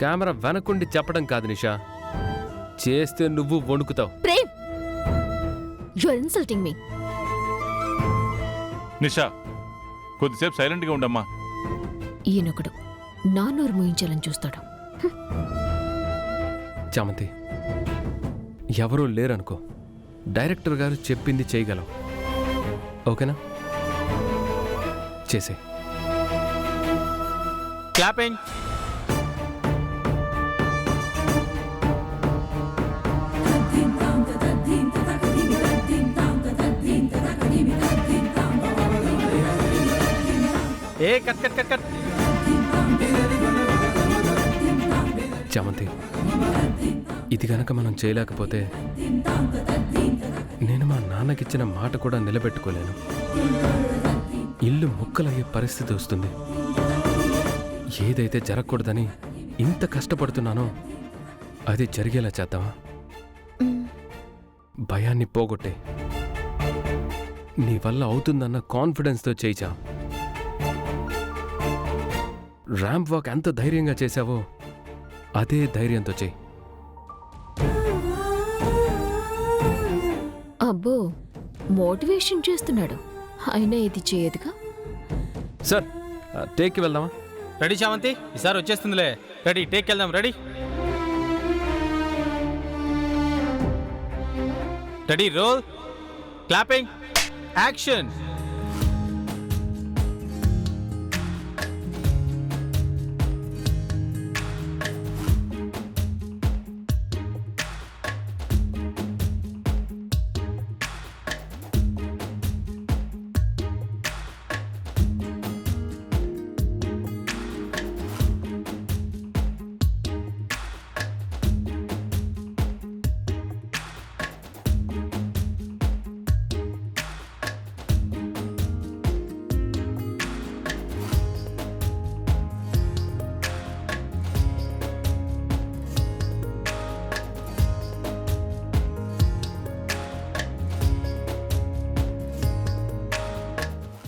Camera వెనకుండి చెప్పడం కాదు నిషా, చేస్తే నువ్వు వణుకుతావు. Prem, you are insulting me. Nisha, కొద్దిసేపు సైలెంట్గా ఉండమ్మా. ఈయనొకడు నా నోరు మూయించాలని చూస్తాడు. చామంతి, ఎవరూ లేరనుకో, డైరెక్టర్ గారు చెప్పింది చేయగలవు. ఓకేనా? చేసే. క్లాపింగ్. ఏ కట్ కట్ కట్ కట్. చామంతి, ఇది గనక మనం చేయలేకపోతే నేను మా నాన్నకిచ్చిన మాట కూడా నిలబెట్టుకోలేను. ఇల్లు ముక్కలయ్యే పరిస్థితి వస్తుంది. ఏదైతే జరగకూడదని ఇంత కష్టపడుతున్నానో అది జరిగేలా చేద్దామా? భయాన్ని పోగొట్టే, నీ వల్ల అవుతుందన్న కాన్ఫిడెన్స్తో చేయిచా. ర్యాంప్ వాక్ ఎంత ధైర్యంగా చేశావో అదే ధైర్యంతో చేయి. అబ్బో, మోటివేషన్ చేస్తున్నాడు. అయినా ఇది చేయదుగా. సార్, టేక్కి వెళ్దామా? రెడీ చామంతి, ఈసారి వచ్చేస్తుందిలే. రెడీ, టేక్ వెళ్దాం. Ready ready, roll, clapping, action.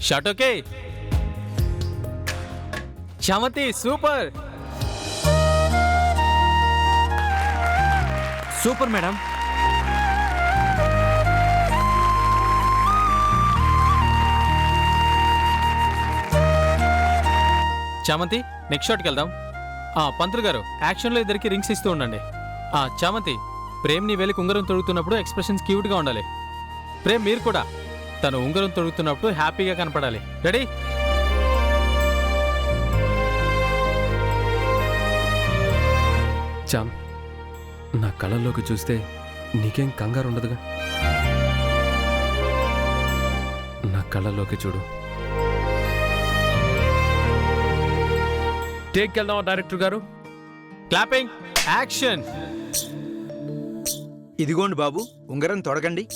Shot okay. Chamanthi super. Super madam. Chamanthi, next షాట్కి వెళ్దాం. పంతులు గారు, యాక్షన్లో ఇద్దరికి రింగ్స్ ఇస్తూ ఉండండి. చామంతి, ప్రేమ్ నీ వేలికి ఉంగరం తొడుగుతున్నప్పుడు ఎక్స్ప్రెషన్స్ క్యూట్గా ఉండాలి. ప్రేమ్, మీరు కూడా తను ఉంగరం తొడుగుతున్నప్పుడు హ్యాపీగా కనపడాలి. రెడీ? చామ్, నా కళ్ళల్లోకి చూస్తే నీకేం కంగారు ఉండదుగా? నా కళ్ళల్లోకి చూడు. టేక్ వెళ్దామా డైరెక్టర్ గారు? Clapping, action. ఇదిగోండి బాబు, ఉంగరం తొడగండి.